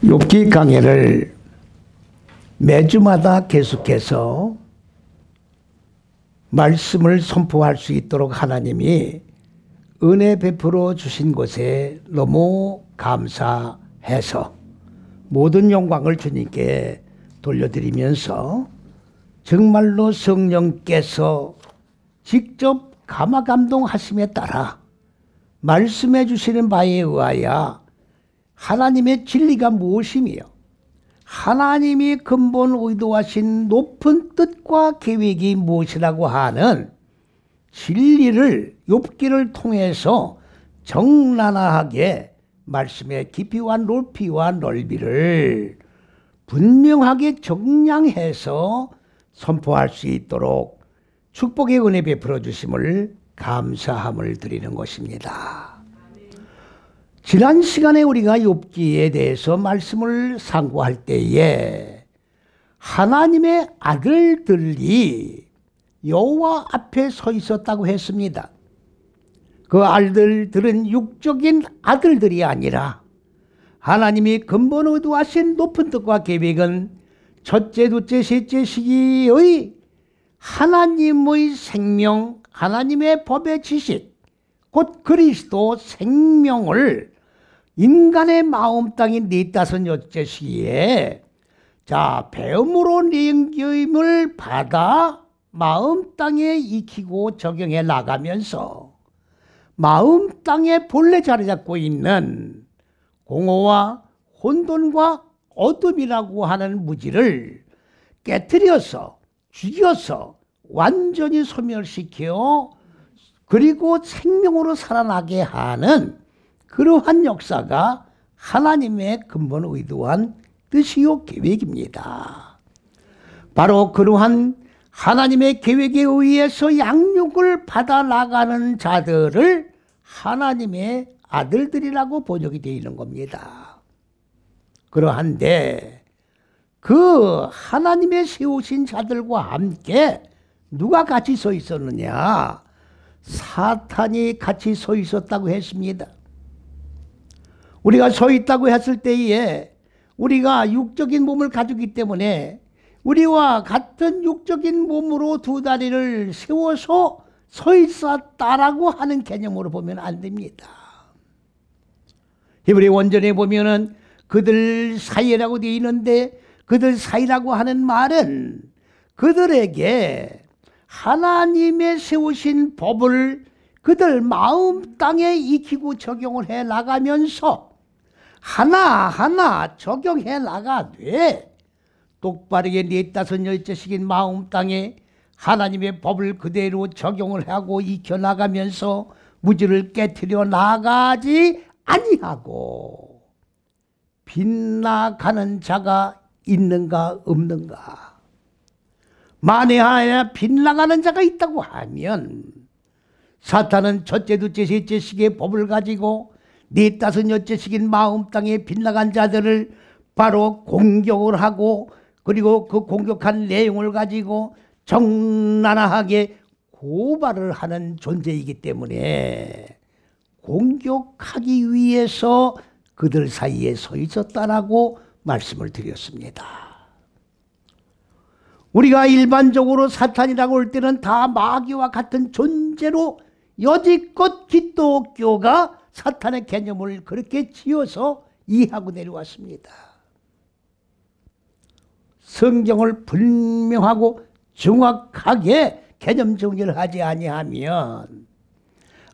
욥기 강해를 매주마다 계속해서 말씀을 선포할 수 있도록 하나님이 은혜 베풀어 주신 것에 너무 감사해서 모든 영광을 주님께 돌려드리면서 정말로 성령께서 직접 감화감동하심에 따라 말씀해 주시는 바에 의하여 하나님의 진리가 무엇이며 하나님이 근본 의도하신 높은 뜻과 계획이 무엇이라고 하는 진리를 욥기를 통해서 적나라하게 말씀의 깊이와 높이와 넓이를 분명하게 정량해서 선포할 수 있도록 축복의 은혜 베풀어 주심을 감사함을 드리는 것입니다. 지난 시간에 우리가 욥기에 대해서 말씀을 상고할 때에 하나님의 아들들이 여호와 앞에 서 있었다고 했습니다. 그 아들들은 육적인 아들들이 아니라 하나님이 근본 의도하신 높은 뜻과 계획은 첫째, 둘째, 셋째 시기의 하나님의 생명, 하나님의 법의 지식, 곧 그리스도 생명을 인간의 마음 땅에 넷다섯 여째 시기에 배움으로 내임을 받아 마음 땅에 익히고 적용해 나가면서 마음 땅에 본래 자리 잡고 있는 공허와 혼돈과 어둠이라고 하는 무지를 깨트려서 죽여서 완전히 소멸시켜 그리고 생명으로 살아나게 하는 그러한 역사가 하나님의 근본 의도한 뜻이요 계획입니다. 바로 그러한 하나님의 계획에 의해서 양육을 받아 나가는 자들을 하나님의 아들들이라고 번역이 되어 있는 겁니다. 그러한데 그 하나님의 세우신 자들과 함께 누가 같이 서 있었느냐? 사탄이 같이 서 있었다고 했습니다. 우리가 서 있다고 했을 때에 우리가 육적인 몸을 가지고 있기 때문에 우리와 같은 육적인 몸으로 두 다리를 세워서 서 있었다라고 하는 개념으로 보면 안 됩니다. 히브리 원전에 보면은 그들 사이라고 되어 있는데 그들 사이라고 하는 말은 그들에게 하나님의 세우신 법을 그들 마음 땅에 익히고 적용을 해 나가면서 하나하나 적용해 나가되 똑바르게 넷다섯 열째씩인 마음 땅에 하나님의 법을 그대로 적용을 하고 익혀 나가면서 무지를 깨트려 나가지 아니하고 빗나가는 자가 있는가 없는가? 만에 하나 빗나가는 자가 있다고 하면 사탄은 첫째, 둘째, 셋째 식의 법을 가지고 넷다섯 여째씩인 마음 땅에 빗나간 자들을 바로 공격을 하고 그리고 그 공격한 내용을 가지고 적나라하게 고발을 하는 존재이기 때문에 공격하기 위해서 그들 사이에 서 있었다라고 말씀을 드렸습니다. 우리가 일반적으로 사탄이라고 할 때는 다 마귀와 같은 존재로 여지껏 기독교가 사탄의 개념을 그렇게 지어서 이해하고 내려왔습니다. 성경을 분명하고 정확하게 개념 정리를 하지 아니하면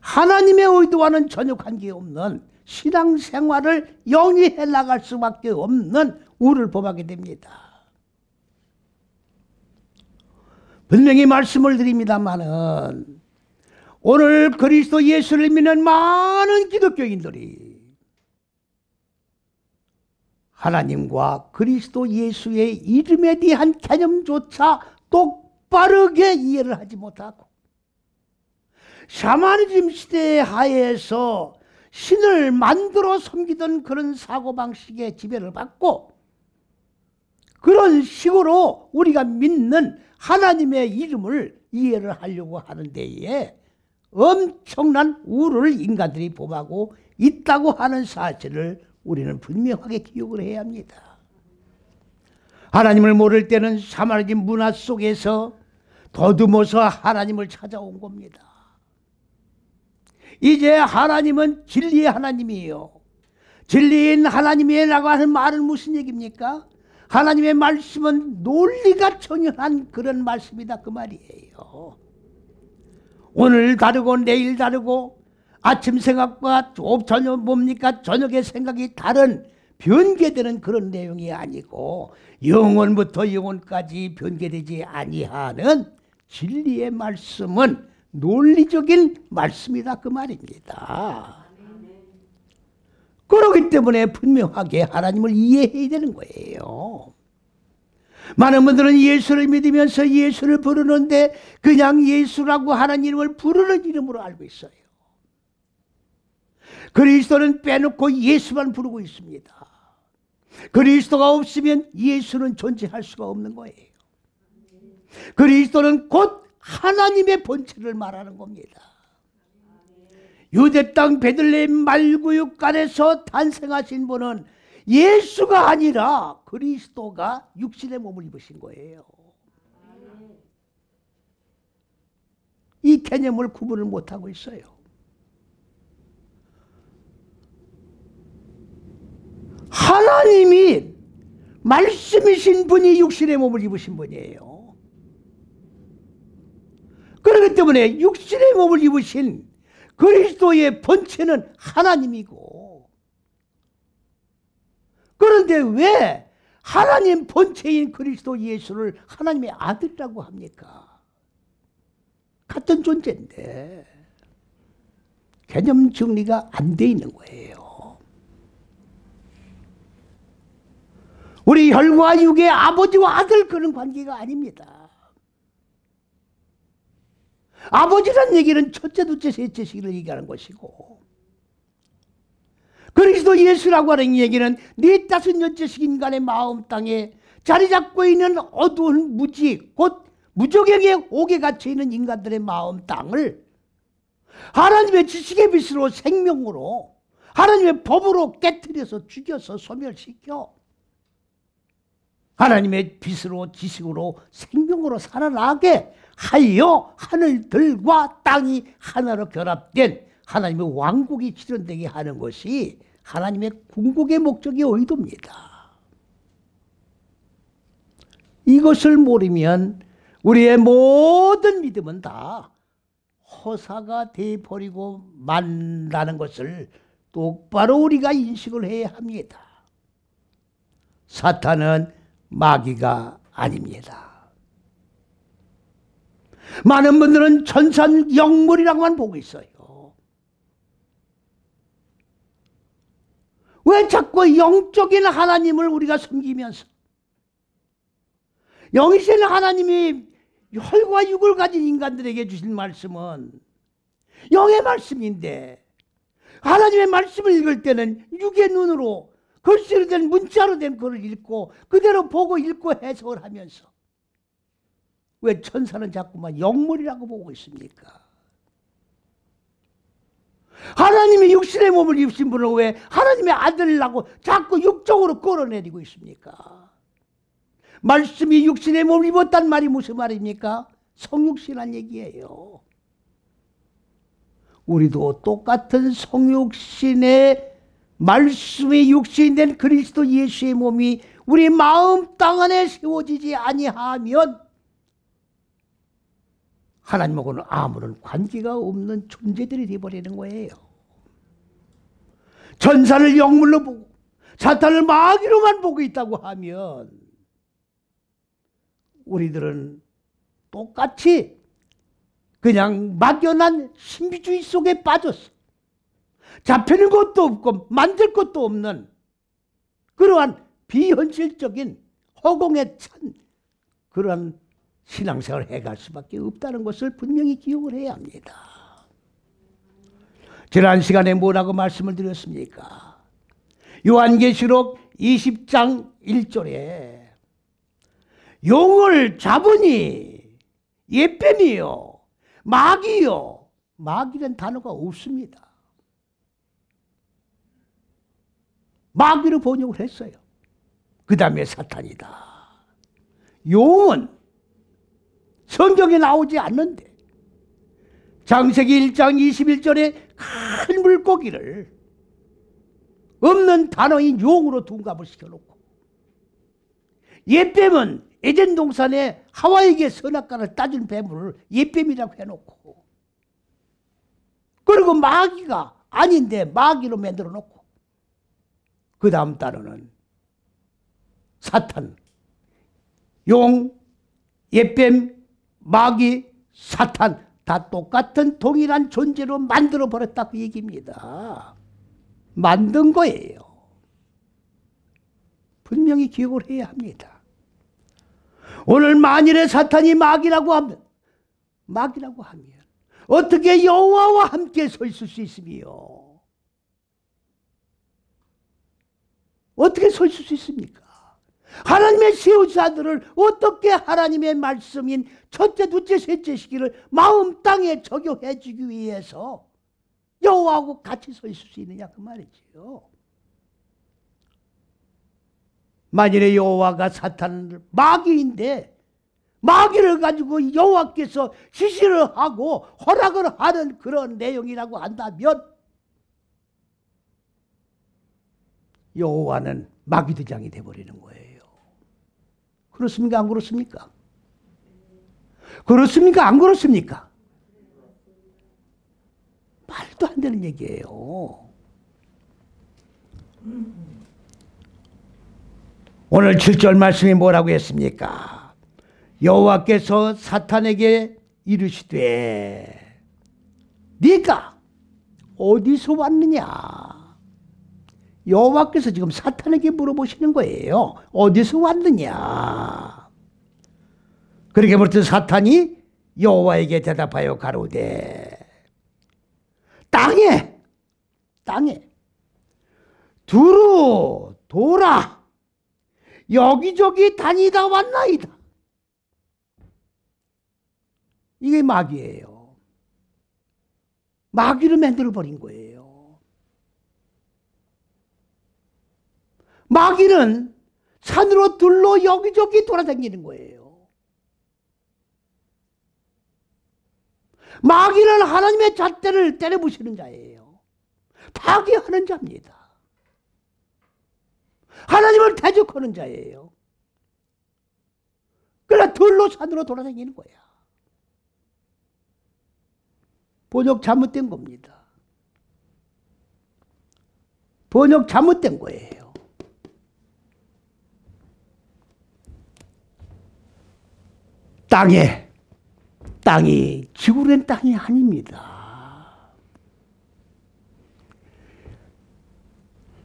하나님의 의도와는 전혀 관계없는 신앙생활을 영위해 나갈 수밖에 없는 우를 범하게 됩니다. 분명히 말씀을 드립니다마는 오늘 그리스도 예수를 믿는 많은 기독교인들이 하나님과 그리스도 예수의 이름에 대한 개념조차 똑바르게 이해를 하지 못하고 샤머니즘 시대 하에서 신을 만들어 섬기던 그런 사고방식의 지배를 받고 그런 식으로 우리가 믿는 하나님의 이름을 이해를 하려고 하는 데에 엄청난 우를 인간들이 범하고 있다고 하는 사실을 우리는 분명하게 기억을 해야 합니다. 하나님을 모를 때는 사마리아 문화 속에서 더듬어서 하나님을 찾아온 겁니다. 이제 하나님은 진리의 하나님이에요. 진리인 하나님이라고 하는 말은 무슨 얘기입니까? 하나님의 말씀은 논리가 전혀한 그런 말씀이다 그 말이에요. 오늘 다르고 내일 다르고 아침 생각과 저녁 뭡니까? 저녁의 생각이 다른 변개되는 그런 내용이 아니고 영원부터 영원까지 변개되지 아니하는 진리의 말씀은 논리적인 말씀이다 그 말입니다. 그렇기 때문에 분명하게 하나님을 이해해야 되는 거예요. 많은 분들은 예수를 믿으면서 예수를 부르는데 그냥 예수라고 하는 이름을 부르는 이름으로 알고 있어요. 그리스도는 빼놓고 예수만 부르고 있습니다. 그리스도가 없으면 예수는 존재할 수가 없는 거예요. 그리스도는 곧 하나님의 본체를 말하는 겁니다. 유대 땅 베들레헴 말구육간에서 탄생하신 분은 예수가 아니라 그리스도가 육신의 몸을 입으신 거예요. 이 개념을 구분을 못하고 있어요. 하나님이 말씀이신 분이 육신의 몸을 입으신 분이에요. 그렇기 때문에 육신의 몸을 입으신 그리스도의 본체는 하나님이고, 그런데 왜 하나님 본체인 그리스도 예수를 하나님의 아들이라고 합니까? 같은 존재인데 개념 정리가 안 돼 있는 거예요. 우리 혈과 육의 아버지와 아들 그런 관계가 아닙니다. 아버지란 얘기는 첫째, 둘째, 셋째 시기를 얘기하는 것이고, 그리스도 예수라고 하는 얘기는 네 다섯 여섯씩 인간의 마음 땅에 자리 잡고 있는 어두운 무지, 곧 무적에게 옥에 갇혀 있는 인간들의 마음 땅을 하나님의 지식의 빛으로 생명으로 하나님의 법으로 깨트려서 죽여서 소멸시켜 하나님의 빛으로 지식으로 생명으로 살아나게 하여 하늘들과 땅이 하나로 결합된 하나님의 왕국이 실현되게 하는 것이 하나님의 궁극의 목적의 의도입니다. 이것을 모르면 우리의 모든 믿음은 다 허사가 되어버리고 만다는 것을 똑바로 우리가 인식을 해야 합니다. 사탄은 마귀가 아닙니다. 많은 분들은 천산 영물이라고만 보고 있어요. 왜 자꾸 영적인 하나님을 우리가 섬기면서 영이신 하나님이 혈과 육을 가진 인간들에게 주신 말씀은 영의 말씀인데, 하나님의 말씀을 읽을 때는 육의 눈으로 글씨로 된 문자로 된 글을 읽고 그대로 보고 읽고 해석을 하면서 왜 천사는 자꾸만 영물이라고 보고 있습니까? 하나님이 육신의 몸을 입으신 분을 왜 하나님의 아들이라고 자꾸 육적으로 끌어내리고 있습니까? 말씀이 육신의 몸을 입었단 말이 무슨 말입니까? 성육신한 얘기예요. 우리도 똑같은 성육신의 말씀이 육신이 된 그리스도 예수의 몸이 우리 마음 땅 안에 세워지지 아니하면 하나님하고는 아무런 관계가 없는 존재들이 되어버리는 거예요. 천사를 영물로 보고 사탄을 마귀로만 보고 있다고 하면 우리들은 똑같이 그냥 막연한 신비주의 속에 빠졌어. 잡히는 것도 없고 만질 것도 없는 그러한 비현실적인 허공에 찬 그러한 신앙생활을 해갈 수밖에 없다는 것을 분명히 기억을 해야 합니다. 지난 시간에 뭐라고 말씀을 드렸습니까? 요한계시록 20장 1절에 용을 잡으니 예뱀이요 마귀요, 마귀란 단어가 없습니다. 마귀로 번역을 했어요. 그 다음에 사탄이다. 용은 성경에 나오지 않는데 창세기 1장 21절에 큰 물고기를 없는 단어인 용으로 둔갑을 시켜놓고, 옛뱀은 에덴 동산에 하와에게 선악과를 따준 뱀을 옛뱀이라고 해놓고, 그리고 마귀가 아닌데 마귀로 만들어 놓고, 그 다음 단어는 사탄, 용, 옛뱀, 마귀, 사탄 다 똑같은 동일한 존재로 만들어 버렸다 그 얘기입니다. 만든 거예요. 분명히 기억을 해야 합니다. 오늘 만일에 사탄이 마귀라고 하면 어떻게 여호와와 함께 서 있을 수 있으며, 어떻게 서 있을 수 있습니까? 하나님의 세우자들을 어떻게 하나님의 말씀인 첫째, 둘째, 셋째 시기를 마음 땅에 적용해 주기 위해서 여호와하고 같이 서 있을 수 있느냐 그 말이지요. 만일에 여호와가 사탄을 마귀인데 마귀를 가지고 여호와께서 지시를 하고 허락을 하는 그런 내용이라고 한다면 여호와는 마귀대장이 되어버리는 거예요. 그렇습니까? 안 그렇습니까? 그렇습니까? 안 그렇습니까? 말도 안 되는 얘기예요. 오늘 7절 말씀이 뭐라고 했습니까? 여호와께서 사탄에게 이르시되 네가 어디서 왔느냐? 여호와께서 지금 사탄에게 물어보시는 거예요. 어디서 왔느냐? 그렇게 물었더니 사탄이 여호와에게 대답하여 가로되 땅에 두루 돌아 여기저기 다니다 왔나이다. 이게 마귀예요. 마귀를 만들어버린 거예요. 마귀는 산으로 둘러 여기저기 돌아다니는 거예요. 마귀는 하나님의 잣대를 때려부시는 자예요. 파괴하는 자입니다. 하나님을 대적하는 자예요. 그러나 둘로 산으로 돌아다니는 거야. 번역 잘못된 겁니다. 번역 잘못된 거예요. 땅이 지구로 된 땅이 아닙니다.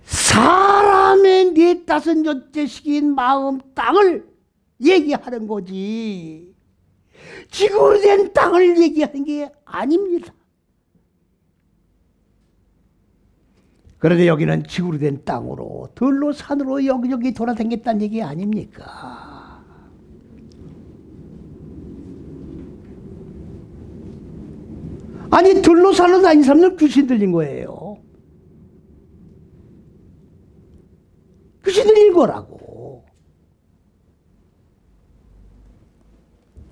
사람의 네 다섯 여째식인 마음 땅을 얘기하는 거지 지구로 된 땅을 얘기하는 게 아닙니다. 그런데 여기는 지구로 된 땅으로 들로 산으로 여기저기 돌아다녔다는 얘기 아닙니까? 아니 들로 산으로 다닌 사람들은 귀신 들린 거예요. 귀신 들린 거라고.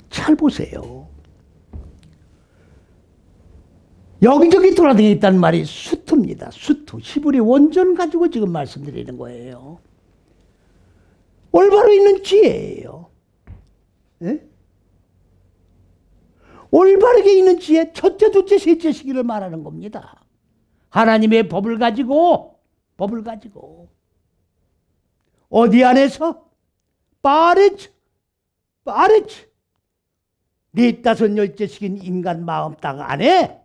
잘 보세요. 여기저기 돌아다녔다는 말이 수투입니다. 수투. 히브리 원전 가지고 지금 말씀드리는 거예요. 올바로 있는 지혜예요. 예? 올바르게 있는 지혜, 첫째, 둘째, 셋째 시기를 말하는 겁니다. 하나님의 법을 가지고 어디 안에서? 파레츠 네 다섯 열째 시기인 인간 마음 땅 안에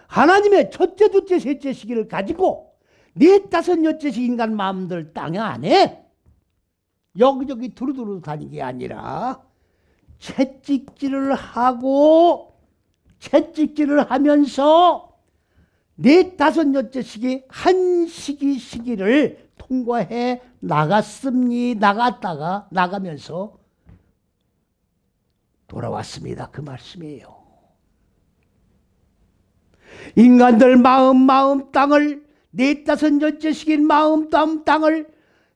하나님의 첫째, 둘째, 셋째 시기를 가지고 네 다섯 열째 시 인간 마음들 땅 안에 여기저기 두루두루 다니는 게 아니라 채찍질을 하면서 네 다섯 여째 시기 한 시기를 통과해 나가면서 돌아왔습니다. 그 말씀이에요. 인간들 마음 땅을 넷다섯 년째 시긴 마음 땅을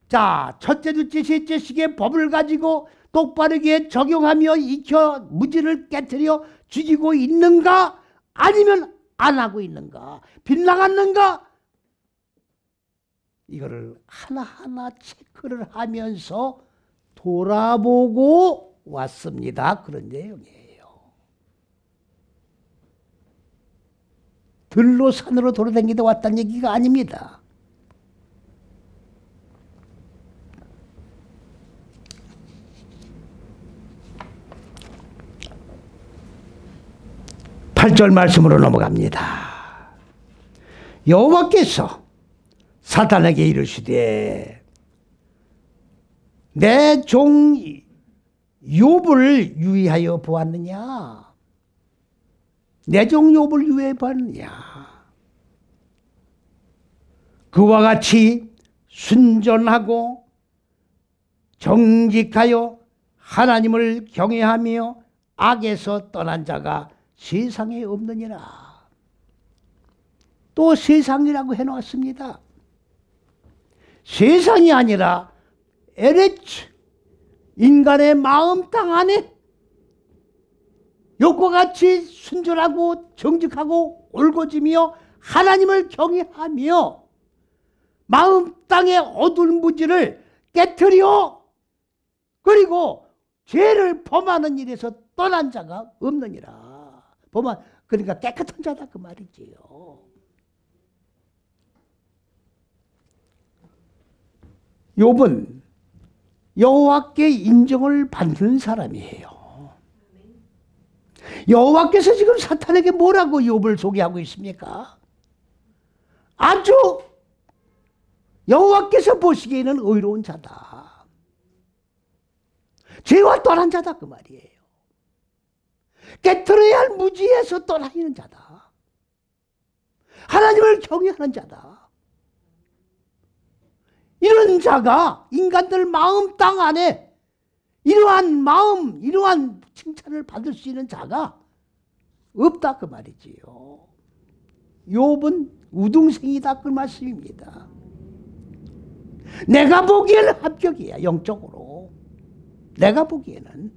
자 첫째 둘째 셋째 시기의 법을 가지고 똑바르게 적용하며 익혀 무지를 깨트려 죽이고 있는가 아니면 안 하고 있는가 빗나갔는가 이거를 하나하나 체크를 하면서 돌아보고 왔습니다. 그런 내용이에요. 들로 산으로 돌아다니다 왔다는 얘기가 아닙니다. 팔절 말씀으로 넘어갑니다. 여호와께서 사탄에게 이르시되 내 종 욥을 유의하여 보았느냐? 내 종 욥을 유의하여 보았느냐? 그와 같이 순전하고 정직하여 하나님을 경외하며 악에서 떠난 자가 세상에 없느니라. 또 세상이라고 해놓았습니다. 세상이 아니라 에레츠 인간의 마음 땅 안에 욕과 같이 순전하고 정직하고 옳고지며 하나님을 경외하며 마음 땅의 어두운 무지를 깨트려 그리고 죄를 범하는 일에서 떠난 자가 없느니라. 그러니까 깨끗한 자다 그 말이지요. 욥은 여호와께 인정을 받는 사람이에요. 여호와께서 지금 사탄에게 뭐라고 욥을 소개하고 있습니까? 아주 여호와께서 보시기에는 의로운 자다. 죄와 떠난 자다 그 말이에요. 깨트려야 할 무지에서 떠나 있는 자다. 하나님을 경외하는 자다. 이런 자가 인간들 마음 땅 안에 이러한 마음, 이러한 칭찬을 받을 수 있는 자가 없다 그 말이지요. 욥은 우등생이다 그 말씀입니다. 내가 보기에는 합격이야. 영적으로 내가 보기에는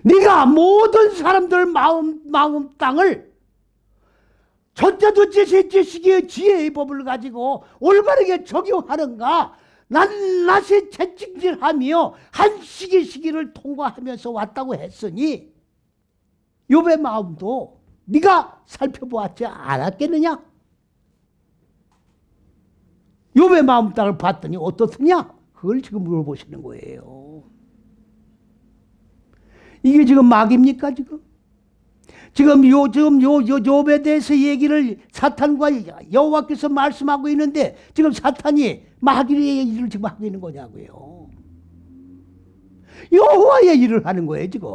네가 모든 사람들 마음 땅을 첫째 둘째 셋째 시기의 지혜의 법을 가지고 올바르게 적용하는가 낱낱이 채찍질하며 한 시기를 통과하면서 왔다고 했으니 욥의 마음도 네가 살펴보았지 않았겠느냐? 욥의 마음 땅을 봤더니 어떻느냐? 그걸 지금 물어보시는 거예요. 이게 지금 막입니까 지금? 지금 욥에 대해서 얘기를 사탄과 여호와께서 말씀하고 있는데 지금 사탄이 마귀의 일을 지금 하고 있는 거냐고요. 여호와의 일을 하는 거예요 지금.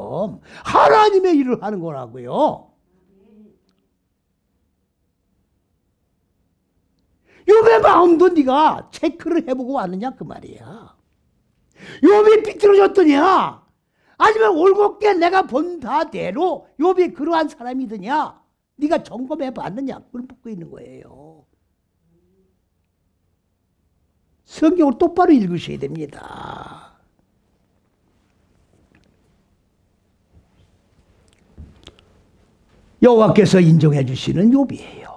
하나님의 일을 하는 거라고요. 욥의 마음도 네가 체크를 해보고 왔느냐 그 말이야. 욥이 삐뚤어졌더냐 아니면 올곧게 내가 본 바대로 욥이 그러한 사람이더냐 네가 점검해 봤느냐 그걸 묻고 있는 거예요. 성경을 똑바로 읽으셔야 됩니다. 여호와께서 인정해 주시는 욥이에요.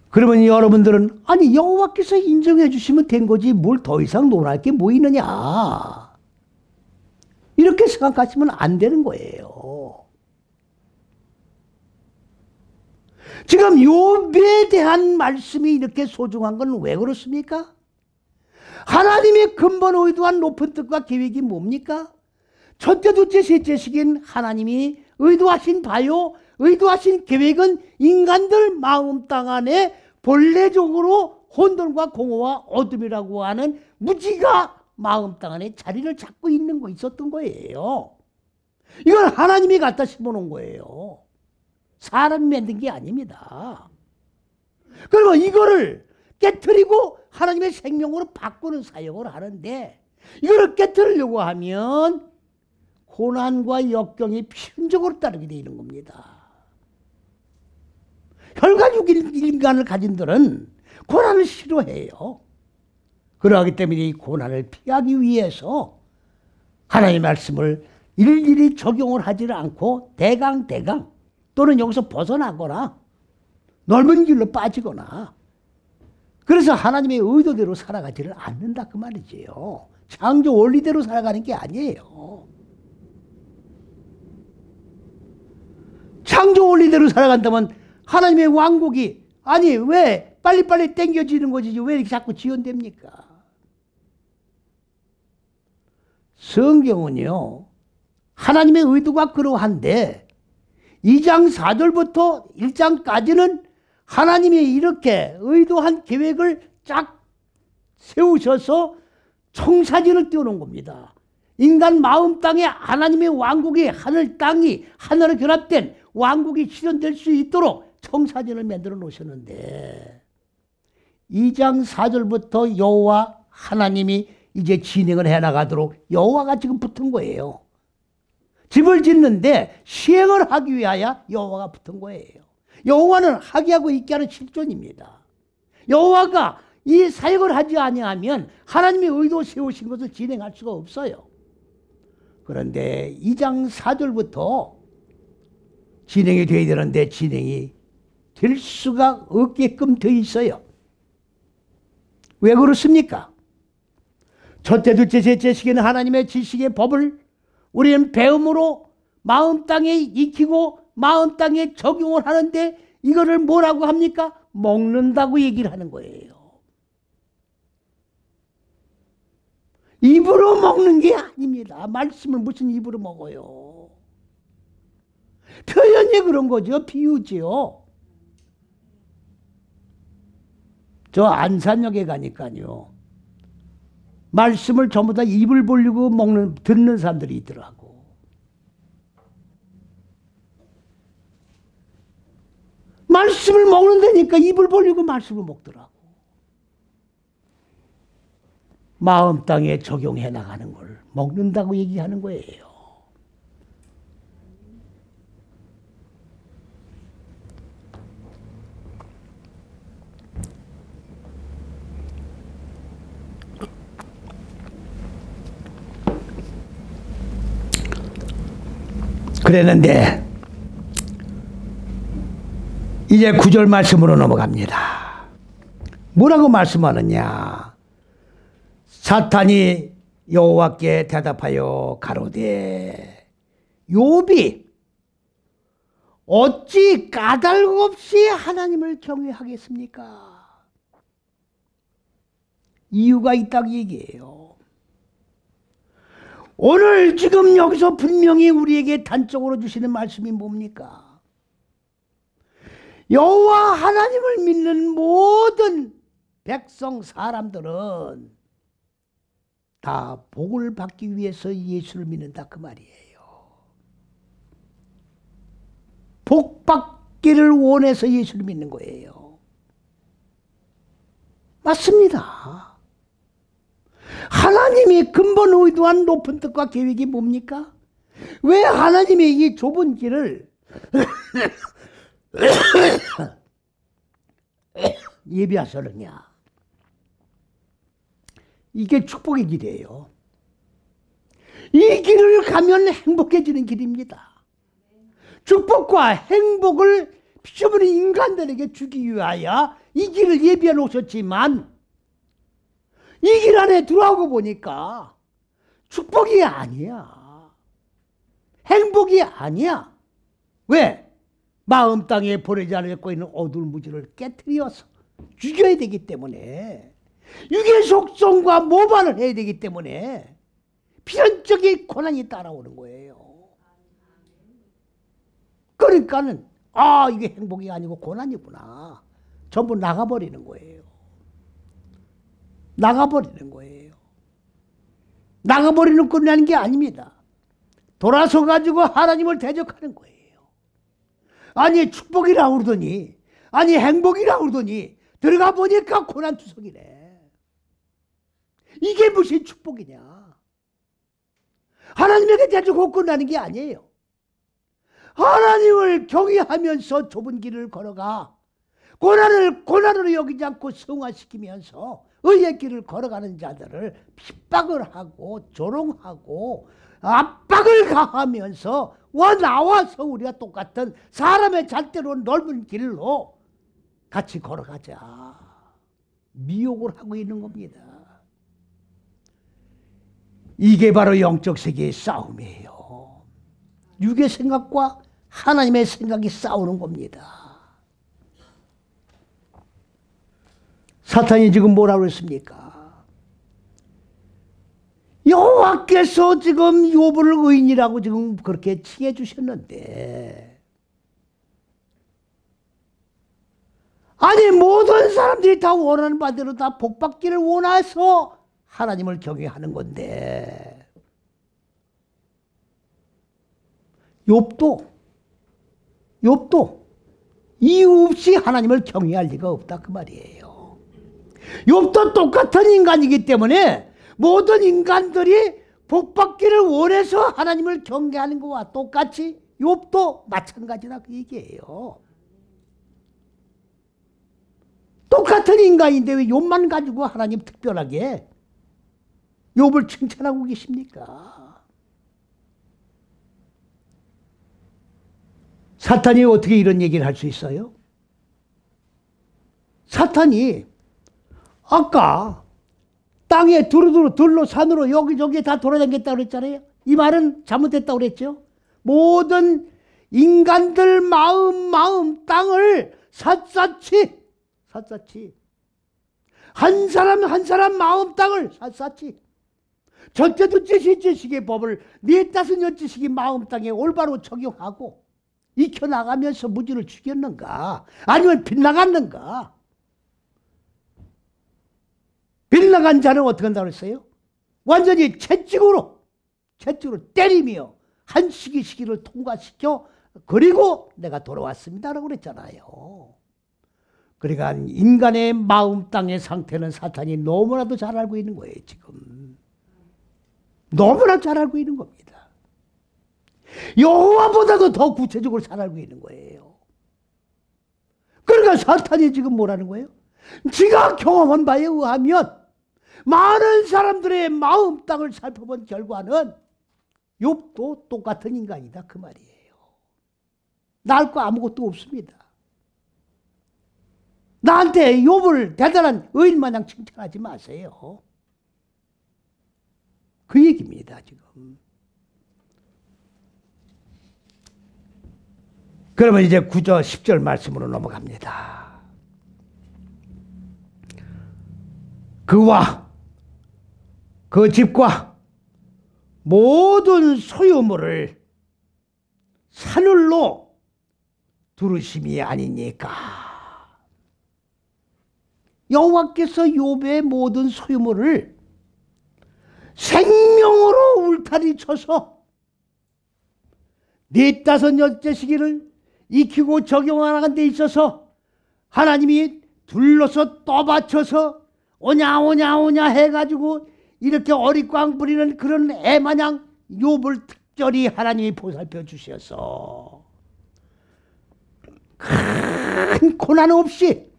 그러면 여러분들은 아니 여호와께서 인정해 주시면 된 거지 뭘 더 이상 논할 게 뭐 있느냐 이렇게 생각하시면 안 되는 거예요. 지금 욥에 대한 말씀이 이렇게 소중한 건 왜 그렇습니까? 하나님의 근본 의도한 높은 뜻과 계획이 뭡니까? 첫째 둘째 셋째 시기엔 하나님이 의도하신 바요 의도하신 계획은 인간들 마음 땅 안에 본래적으로 혼돈과 공허와 어둠이라고 하는 무지가 마음 땅 안에 자리를 잡고 있는 거 있었던 거예요. 이건 하나님이 갖다 심어놓은 거예요. 사람이 만든 게 아닙니다. 그러면 이거를 깨트리고 하나님의 생명으로 바꾸는 사역을 하는데 이거를 깨트리려고 하면 고난과 역경이 필연적으로 따르게 되는 겁니다. 혈가죽 인간을 가진들은 고난을 싫어해요. 그러기 때문에 이 고난을 피하기 위해서 하나님의 말씀을 일일이 적용을 하지를 않고 대강 또는 여기서 벗어나거나 넓은 길로 빠지거나 그래서 하나님의 의도대로 살아가지를 않는다 그 말이지요. 창조 원리대로 살아가는 게 아니에요. 창조 원리대로 살아간다면 하나님의 왕국이 아니 왜 빨리빨리 땡겨지는 거지 왜 이렇게 자꾸 지연됩니까? 성경은요 하나님의 의도가 그러한데 2장 4절부터 1장까지는 하나님이 이렇게 의도한 계획을 쫙 세우셔서 청사진을 띄워놓은 겁니다. 인간 마음 땅에 하나님의 왕국이 하늘 땅이 하늘에 결합된 왕국이 실현될 수 있도록 청사진을 만들어 놓으셨는데 2장 4절부터 여호와 하나님이 이제 진행을 해나가도록 여호와가 지금 붙은 거예요. 집을 짓는데 시행을 하기 위하여 여호와가 붙은 거예요. 여호와는 하게 하고 있게 하는 실존입니다. 여호와가 이 사역을 하지 아니하면 하나님의 의도 세우신 것을 진행할 수가 없어요. 그런데 2장 4절부터 진행이 되어야 되는데 진행이 될 수가 없게끔 되어 있어요. 왜 그렇습니까? 첫째, 둘째, 셋째 시기는 하나님의 지식의 법을 우리는 배움으로 마음 땅에 익히고 마음 땅에 적용을 하는데 이거를 뭐라고 합니까? 먹는다고 얘기를 하는 거예요. 입으로 먹는 게 아닙니다. 말씀을 무슨 입으로 먹어요. 표현이 그런 거죠. 비유지요. 저 안산역에 가니까요. 말씀을 전부 다 입을 벌리고 듣는 사람들이 있더라고. 말씀을 먹는다니까 입을 벌리고 말씀을 먹더라고. 마음 땅에 적용해 나가는 걸 먹는다고 얘기하는 거예요. 그랬는데 이제 9절 말씀으로 넘어갑니다. 뭐라고 말씀하느냐? 사탄이 여호와께 대답하여 가로되 욥이 어찌 까닭 없이 하나님을 경외하겠습니까? 이유가 있다고 얘기해요. 오늘 지금 여기서 분명히 우리에게 단적으로 주시는 말씀이 뭡니까? 여호와 하나님을 믿는 모든 백성 사람들은 다 복을 받기 위해서 예수를 믿는다 그 말이에요. 복 받기를 원해서 예수를 믿는 거예요. 맞습니다. 하나님이 근본 의도한 높은 뜻과 계획이 뭡니까? 왜 하나님이 이 좁은 길을 예비하셨느냐? 이게 축복의 길이에요. 이 길을 가면 행복해지는 길입니다. 축복과 행복을 피조물인 인간들에게 주기 위하여 이 길을 예비해 놓으셨지만 이 길 안에 들어가고 보니까 축복이 아니야. 행복이 아니야. 왜? 마음 땅에 버리지 않고 있는 어두운 무지를 깨트려서 죽여야 되기 때문에 육의 속성과 모반을 해야 되기 때문에 필연적인 고난이 따라오는 거예요. 그러니까는 이게 행복이 아니고 고난이구나. 전부 나가버리는 거예요. 나가버리는 거예요. 나가버리는 끝나는 게 아닙니다. 돌아서 가지고 하나님을 대적하는 거예요. 아니 축복이라 그러더니 아니 행복이라 그러더니 들어가 보니까 고난투성이네. 이게 무슨 축복이냐. 하나님에게 대적하고 끝나는 게 아니에요. 하나님을 경외하면서 좁은 길을 걸어가 고난을 고난으로 여기지 않고 승화시키면서 의의 길을 걸어가는 자들을 핍박을 하고 조롱하고 압박을 가하면서 와 나와서 우리가 똑같은 사람의 잣대로 넓은 길로 같이 걸어가자. 미혹을 하고 있는 겁니다. 이게 바로 영적 세계의 싸움이에요. 육의 생각과 하나님의 생각이 싸우는 겁니다. 사탄이 지금 뭐라고 했습니까? 여호와께서 지금 욥을 의인이라고 지금 그렇게 칭해 주셨는데, 아니 모든 사람들이 다 원하는 바대로 다 복받기를 원해서 하나님을 경외하는 건데, 욥도 이유 없이 하나님을 경외할 리가 없다 그 말이에요. 욥도 똑같은 인간이기 때문에 모든 인간들이 복받기를 원해서 하나님을 경외하는 것과 똑같이 욥도 마찬가지다 그 얘기예요. 똑같은 인간인데 왜 욥만 가지고 하나님 특별하게 욥을 칭찬하고 계십니까? 사탄이 어떻게 이런 얘기를 할 수 있어요? 사탄이 아까 땅에 두루두루 들로 산으로 여기저기 다 돌아다녔다고 그랬잖아요. 이 말은 잘못됐다고 그랬죠. 모든 인간들 마음 땅을 샅샅이 한 사람 마음 땅을 샅샅이 첫째 둘째 셋째 시기의 법을 넷다섯 여째 시기 마음 땅에 올바로 적용하고 익혀나가면서 무지를 죽였는가 아니면 빗나갔는가. 빗나간 자는 어떻게 한다고 했어요? 완전히 채찍으로 때리며 한 시기를 통과시켜 그리고 내가 돌아왔습니다라고 그랬잖아요. 그러니까 인간의 마음 땅의 상태는 사탄이 너무나도 잘 알고 있는 거예요. 지금 너무나 잘 알고 있는 겁니다. 여호와보다도 더 구체적으로 잘 알고 있는 거예요. 그러니까 사탄이 지금 뭐라는 거예요? 지가 경험한 바에 의하면 많은 사람들의 마음 땅을 살펴본 결과는 욥도 똑같은 인간이다 그 말이에요. 나을 거 아무것도 없습니다. 나한테 욥을 대단한 의인 마냥 칭찬하지 마세요. 그 얘기입니다 지금. 그러면 이제 9절 10절 말씀으로 넘어갑니다. 그와 그 집과 모든 소유물을 산울로 두르심이 아니니까. 여호와께서 욥의 모든 소유물을 생명으로 울타리 쳐서 넷다섯 여째 시기를 익히고 적용하는 데 있어서 하나님이 둘러서 떠받쳐서 오냐 해가지고 이렇게 어릿광 부리는 그런 애마냥 욥을 특별히 하나님이 보살펴 주셔서 큰 고난 없이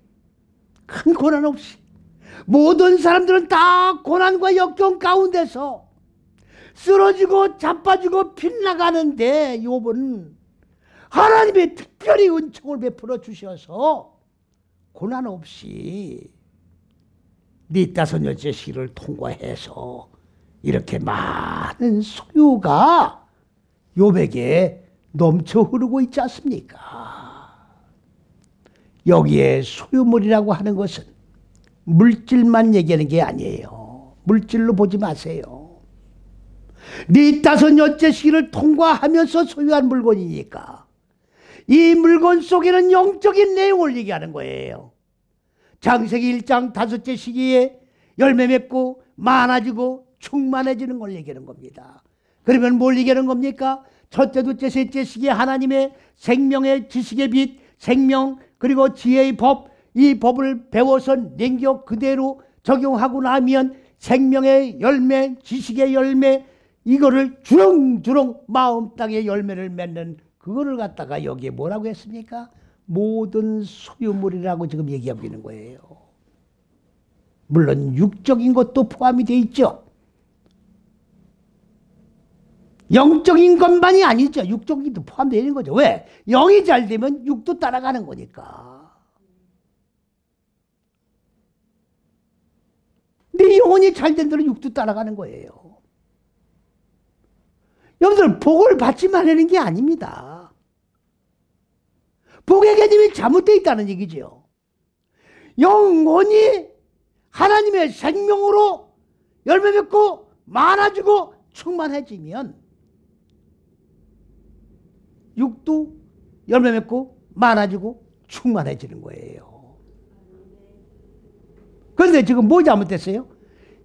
모든 사람들은 다 고난과 역경 가운데서 쓰러지고 자빠지고 빗나가는데 욥은 하나님의 특별히 은총을 베풀어 주셔서 고난 없이 넷다섯 여째 시기를 통과해서 이렇게 많은 소유가 욥에게 넘쳐 흐르고 있지 않습니까? 여기에 소유물이라고 하는 것은 물질만 얘기하는 게 아니에요. 물질로 보지 마세요. 넷다섯 여째 시기를 통과하면서 소유한 물건이니까 이 물건 속에는 영적인 내용을 얘기하는 거예요. 창세기 1장 다섯째 시기에 열매 맺고 많아지고 충만해지는 걸 얘기하는 겁니다. 그러면 뭘 얘기하는 겁니까? 첫째, 둘째, 셋째 시기에 하나님의 생명의 지식의 빛, 생명 그리고 지혜의 법, 이 법을 배워서 냉겨 그대로 적용하고 나면 생명의 열매, 지식의 열매, 이거를 주렁주렁 마음 땅에 열매를 맺는 그거를 갖다가 여기에 뭐라고 했습니까? 모든 소유물이라고 지금 얘기하고 있는 거예요. 물론 육적인 것도 포함이 되어 있죠. 영적인 것만이 아니죠. 육적인 것도 포함되어 있는 거죠. 왜? 영이 잘 되면 육도 따라가는 거니까. 내 영혼이 잘 된 대로 육도 따라가는 거예요. 여러분들 복을 받지만 하는 게 아닙니다. 복의 개념이 잘못되어 있다는 얘기죠. 영혼이 하나님의 생명으로 열매 맺고 많아지고 충만해지면 육도 열매 맺고 많아지고 충만해지는 거예요. 그런데 지금 뭐 잘못됐어요?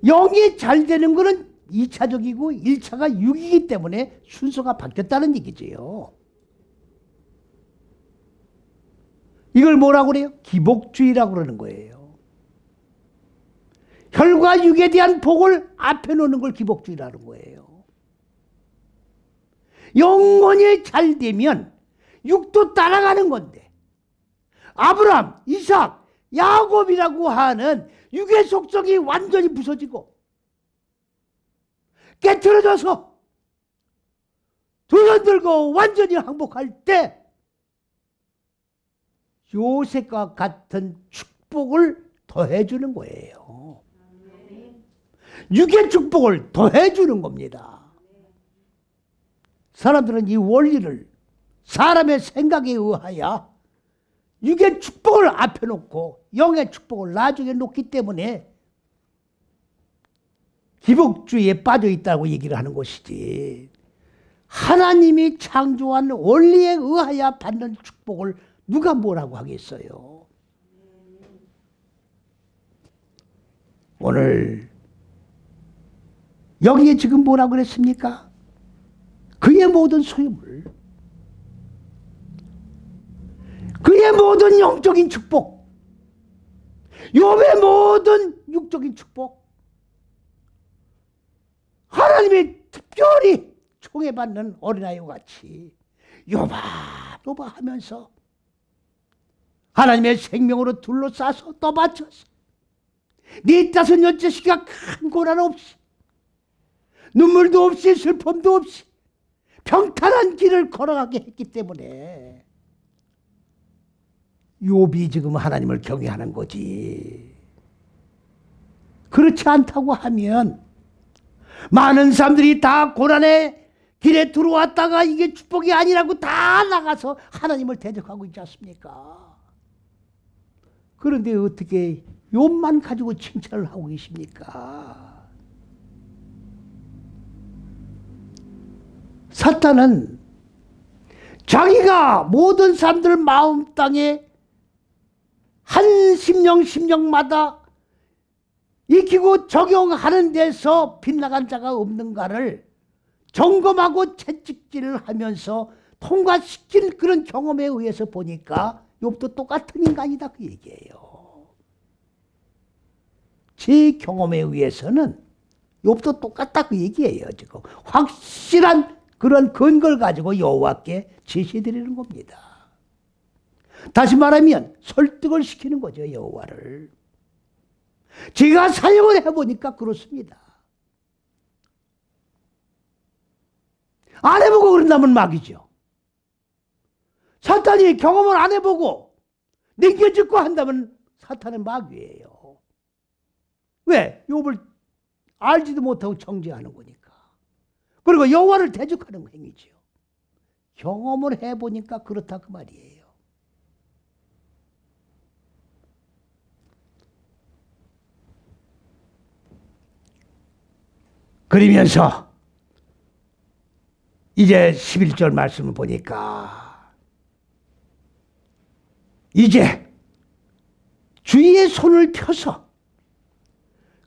영이 잘 되는 거는 2차적이고 1차가 육이기 때문에 순서가 바뀌었다는 얘기지요. 이걸 뭐라고 그래요? 기복주의라고 그러는 거예요. 혈과 육에 대한 복을 앞에 놓는 걸 기복주의라는 거예요. 영혼이 잘 되면 육도 따라가는 건데 아브라함, 이삭, 야곱이라고 하는 육의 속성이 완전히 부서지고 깨트려져서 두 손 들고 완전히 항복할 때 요셉과 같은 축복을 더해주는 거예요. 육의 축복을 더해주는 겁니다. 사람들은 이 원리를 사람의 생각에 의하여 육의 축복을 앞에 놓고 영의 축복을 나중에 놓기 때문에 기복주의에 빠져 있다고 얘기를 하는 것이지, 하나님이 창조한 원리에 의하여 받는 축복을 누가 뭐라고 하겠어요? 오늘 여기에 지금 뭐라고 그랬습니까? 그의 모든 소유물, 그의 모든 영적인 축복, 욥의 모든 육적인 축복, 하나님이 특별히 총애받는 어린아이와 같이 요바 하면서 하나님의 생명으로 둘러싸서 떠받쳐서 네 다섯 여째 시가 큰 고난 없이 눈물도 없이 슬픔도 없이 평탄한 길을 걸어가게 했기 때문에 욥이 지금 하나님을 경외하는 거지. 그렇지 않다고 하면 많은 사람들이 다 고난의 길에 들어왔다가 이게 축복이 아니라고 다 나가서 하나님을 대적하고 있지 않습니까? 그런데 어떻게 욥만 가지고 칭찬을 하고 계십니까? 사탄은 자기가 모든 사람들 마음 땅에 한 심령마다 익히고 적용하는 데서 빗나간 자가 없는가를 점검하고 채찍질을 하면서 통과시킨 그런 경험에 의해서 보니까 욥도 똑같은 인간이다 그 얘기예요. 제 경험에 의해서는 욥도 똑같다 그 얘기예요. 지금 확실한 그런 근거를 가지고 여호와께 제시해드리는 겁니다. 다시 말하면 설득을 시키는 거죠, 여호와를. 제가 사용을 해보니까 그렇습니다. 안 해보고 그런다면 막이죠. 사탄이 경험을 안 해보고 넘겨짚고 한다면 사탄의 마귀예요. 왜? 욥을 알지도 못하고 정죄하는 거니까. 그리고 여호와를 대적하는 행위죠. 경험을 해보니까 그렇다 그 말이에요. 그러면서 이제 11절 말씀을 보니까 이제 주의 손을 펴서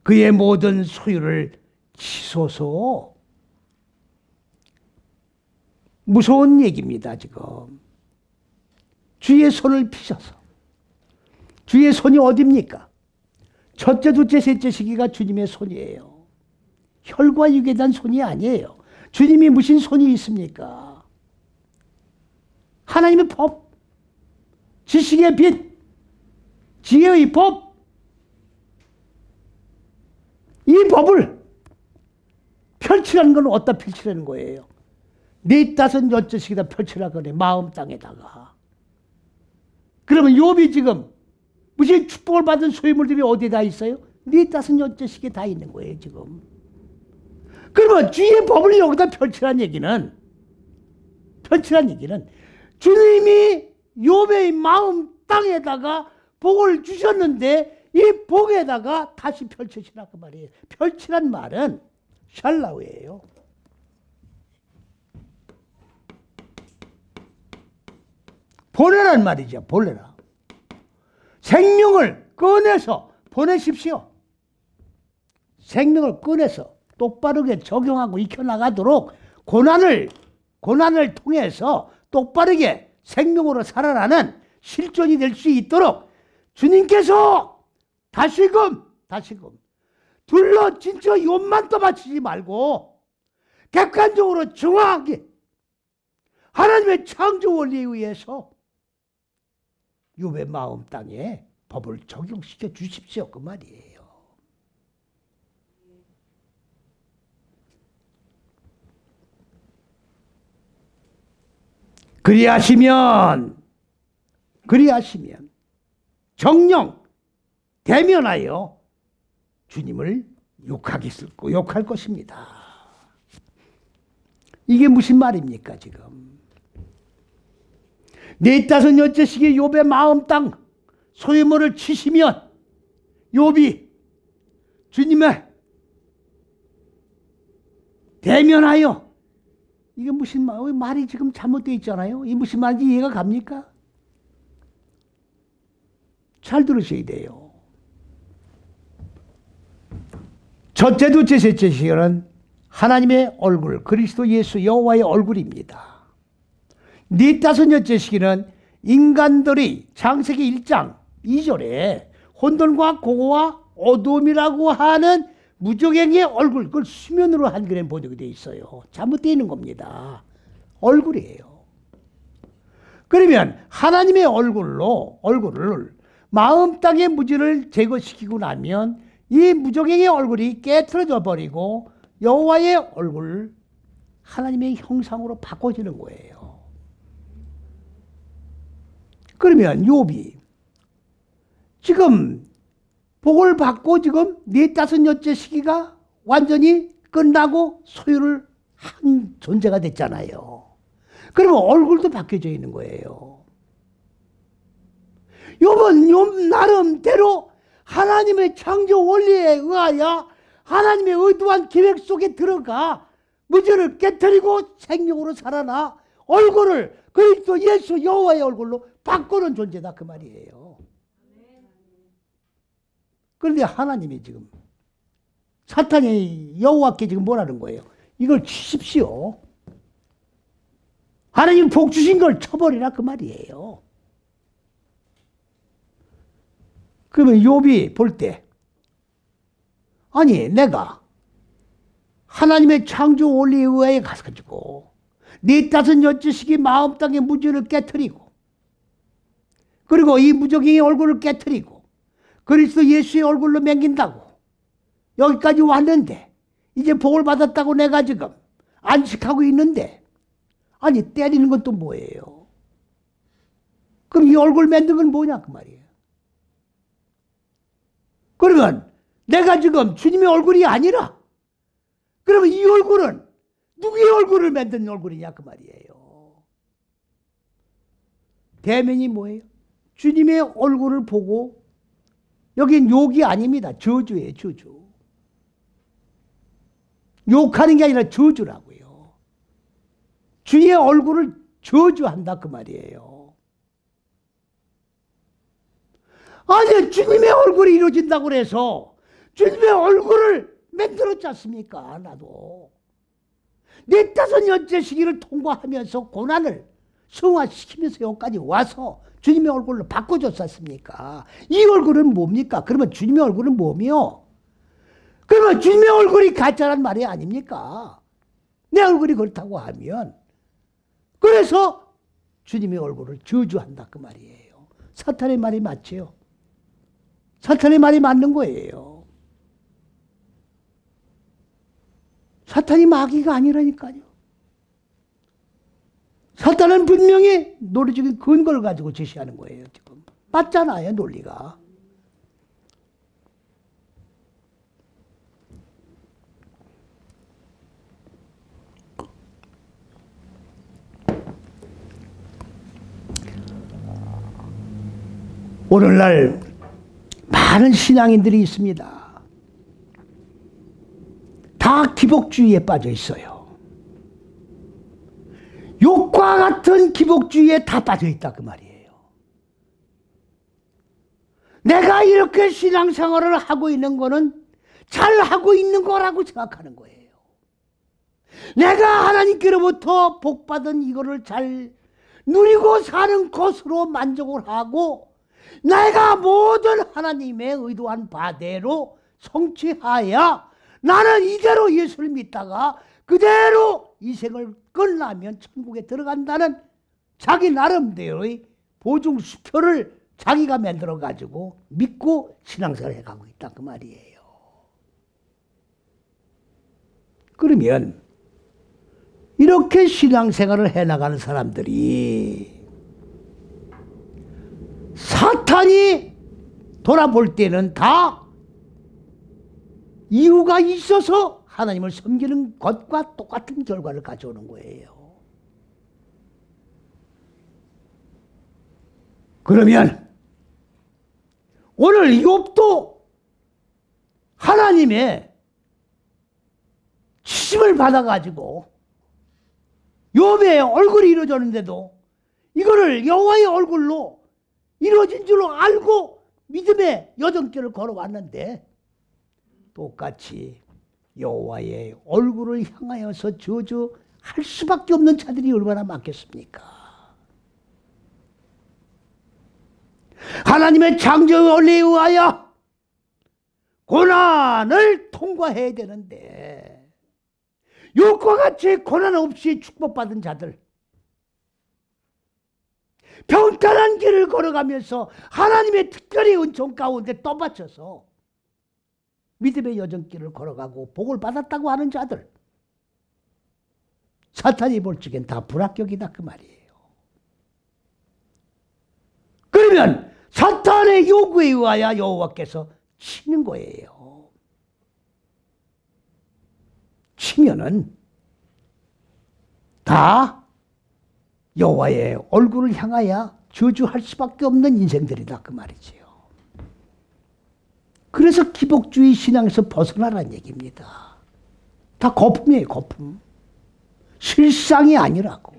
그의 모든 소유를 치소서. 무서운 얘기입니다. 지금 주의 손을 피셔서. 주의 손이 어디입니까? 첫째, 둘째, 셋째 시기가 주님의 손이에요. 혈과 육에 대한 손이 아니에요. 주님이 무슨 손이 있습니까? 하나님의 법, 지식의 빛, 지혜의 법, 이 법을 펼치라는 건 어디다 펼치라는 거예요? 넷다섯 여섯씩이다 펼치라 그래. 마음 땅에다가. 그러면 욥이 지금 무슨 축복을 받은 소유물들이 어디에 다 있어요? 넷다섯 여섯씩에 다 있는 거예요 지금. 그러면 주의 법을 여기다 펼치란 얘기는 주님이 욥의 마음 땅에다가 복을 주셨는데 이 복에다가 다시 펼치시라 그 말이에요. 펼치란 말은 샬라우예요. 보내란 말이죠. 보내라. 생명을 꺼내서 보내십시오. 생명을 꺼내서 똑바르게 적용하고 익혀나가도록 고난을 통해서 똑바르게 생명으로 살아나는 실존이 될 수 있도록 주님께서 다시금 둘러 진짜 욥만 떠받치지 말고 객관적으로 정확하게 하나님의 창조 원리에 의해서 욥의 마음 땅에 법을 적용시켜 주십시오 그 말이에요. 그리하시면 정령 대면하여 주님을 욕할 것입니다. 이게 무슨 말입니까 지금? 넷다섯 여섯씩의 욥의 마음 땅 소유물을 치시면 욥이 주님의 대면하여, 이게 무슨 말이 지금 잘못되어 있잖아요. 이게 무슨 말인지 이해가 갑니까? 잘 들으셔야 돼요. 첫째, 둘째, 셋째 시간은 하나님의 얼굴, 그리스도 예수 여호와의 얼굴입니다. 넷다섯 여째 시기는 인간들이 창세기 1장 2절에 혼돈과 공허와 어둠이라고 하는 무적행의 얼굴, 그걸 수면으로 한글에 번역이 되어 있어요. 잘못되어 있는 겁니다. 얼굴이에요. 그러면 하나님의 얼굴을 마음 땅의 무지를 제거시키고 나면 이 무적행의 얼굴이 깨트려져 버리고 여호와의 얼굴, 하나님의 형상으로 바꿔지는 거예요. 그러면 욥이 지금 복을 받고 지금 넷다섯 여째 시기가 완전히 끝나고 소유를 한 존재가 됐잖아요. 그러면 얼굴도 바뀌어져 있는 거예요. 욥은 나름대로 하나님의 창조 원리에 의하여 하나님의 의도한 계획 속에 들어가 무죄를 깨뜨리고 생명으로 살아나 얼굴을 그리스도 예수 여호와의 얼굴로 바꾸는 존재다 그 말이에요. 그런데 하나님이 지금 사탄이 여호와께 지금 뭐라는 거예요? 이걸 치십시오. 하나님 복 주신 걸 쳐버리라 그 말이에요. 그러면 욥이 볼 때, 아니 내가 하나님의 창조 원리에 의해 가가지고 넷다섯 여섯씩이 마음 땅의 무죄를 깨뜨리고, 그리고 이 무적행의 얼굴을 깨뜨리고 그리스도 예수의 얼굴로 맹긴다고 여기까지 왔는데, 이제 복을 받았다고 내가 지금 안식하고 있는데, 아니 때리는 건 또 뭐예요? 그럼 이 얼굴 만든 건 뭐냐 그 말이에요. 그러면 내가 지금 주님의 얼굴이 아니라, 그러면 이 얼굴은 누구의 얼굴을 만든 얼굴이냐 그 말이에요. 대면이 뭐예요? 주님의 얼굴을 보고, 여긴 욕이 아닙니다. 저주예요, 저주. 욕하는 게 아니라 저주라고요. 주의 얼굴을 저주한다 그 말이에요. 아니 주님의 얼굴이 이루어진다고 해서 주님의 얼굴을 만들었지 않습니까? 나도 넷다섯 여째 시기를 통과하면서 고난을 승화시키면서 여기까지 와서 주님의 얼굴로 바꿔줬지 않습니까? 이 얼굴은 뭡니까? 그러면 주님의 얼굴은 뭐며? 그러면 주님의 얼굴이 가짜란 말이 아닙니까? 내 얼굴이 그렇다고 하면, 그래서 주님의 얼굴을 저주한다 그 말이에요. 사탄의 말이 맞지요. 사탄의 말이 맞는 거예요. 사탄이 마귀가 아니라니까요. 사탄은 분명히 논리적인 근거를 가지고 제시하는 거예요. 지금 맞잖아요, 논리가. 오늘날 많은 신앙인들이 있습니다. 다 기복주의에 빠져 있어요. 욕과 같은 기복주의에 다 빠져 있다 그 말이에요. 내가 이렇게 신앙생활을 하고 있는 거는 잘하고 있는 거라고 생각하는 거예요. 내가 하나님께로부터 복받은 이거를 잘 누리고 사는 것으로 만족을 하고 내가 모든 하나님의 의도한 바대로 성취하여 나는 이대로 예수를 믿다가 그대로 이 생을 끝나면 천국에 들어간다는 자기 나름대로의 보증수표를 자기가 만들어 가지고 믿고 신앙생활을 해가고 있다 그 말이에요. 그러면 이렇게 신앙생활을 해나가는 사람들이 사탄이 돌아볼 때는 다 이유가 있어서 하나님을 섬기는 것과 똑같은 결과를 가져오는 거예요. 그러면 오늘 욥도 하나님의 치심을 받아가지고 욥의 얼굴이 이루어졌는데도 이거를 여호와의 얼굴로 이루어진 줄로 알고 믿음의 여정길을 걸어왔는데 똑같이 여호와의 얼굴을 향하여서 저주할 수밖에 없는 자들이 얼마나 많겠습니까? 하나님의 창조의 원리에 의하여 고난을 통과해야 되는데 욥과 같이 고난 없이 축복받은 자들, 평탄한 길을 걸어가면서 하나님의 특별히 은총 가운데 떠받쳐서 믿음의 여정길을 걸어가고 복을 받았다고 하는 자들, 사탄이 볼 적엔 다 불합격이다 그 말이에요. 그러면 사탄의 요구에 의하여 여호와께서 치는 거예요. 치면은 다 여호와의 얼굴을 향하여 저주할 수밖에 없는 인생들이다 그 말이지요. 그래서 기복주의 신앙에서 벗어나라는 얘기입니다. 다 거품이에요, 거품. 실상이 아니라고.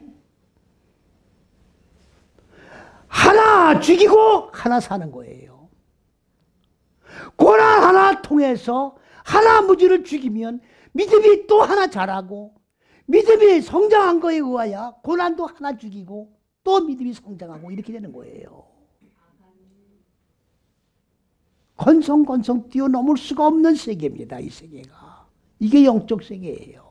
하나 죽이고 하나 사는 거예요. 고난 하나 통해서 하나 무지를 죽이면 믿음이 또 하나 자라고, 믿음이 성장한 거에 의하여 고난도 하나 죽이고 또 믿음이 성장하고 이렇게 되는 거예요. 건성건성 뛰어넘을 수가 없는 세계입니다. 이 세계가. 이게 영적 세계예요.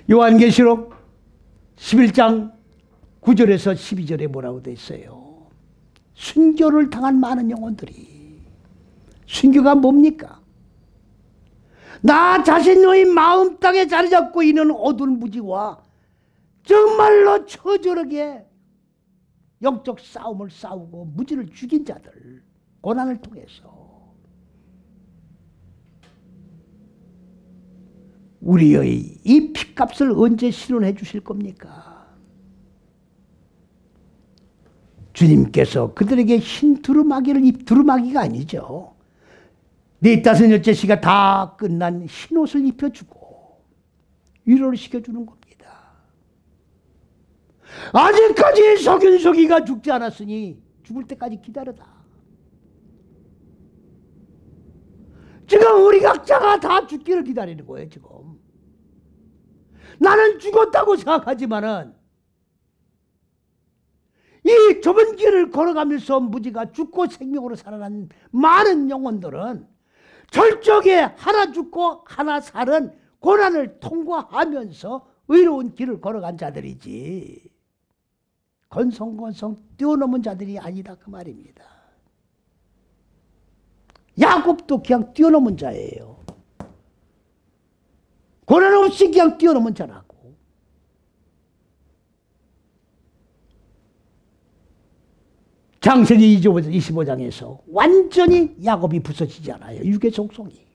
요한계시록 11장 9절에서 12절에 뭐라고 돼 있어요? 순교를 당한 많은 영혼들이. 순교가 뭡니까? 나 자신의 마음 땅에 자리 잡고 있는 어두운 무지와 정말로 처절하게 영적 싸움을 싸우고 무지를 죽인 자들, 고난을 통해서 우리의 이 핏값을 언제 실현해 주실 겁니까? 주님께서 그들에게 흰 두루마기를 두루마기가 아니죠. 45년째 시가 다 끝난 흰 옷을 입혀주고 위로를 시켜주는 겁니다. 아직까지 석윤석이가 죽지 않았으니 죽을 때까지 기다려다. 지금 우리 각자가 다 죽기를 기다리는 거예요. 지금 나는 죽었다고 생각하지만은 이 좁은 길을 걸어가면서 무지가 죽고 생명으로 살아난 많은 영혼들은 절적에 하나 죽고 하나 살은 고난을 통과하면서 의로운 길을 걸어간 자들이지, 건성건성 뛰어넘은 자들이 아니다 그 말입니다. 야곱도 그냥 뛰어넘은 자예요. 고난 없이 그냥 뛰어넘은 자라고. 창세기 25장에서 완전히 야곱이 부서지지 않아요. 육의 속성이.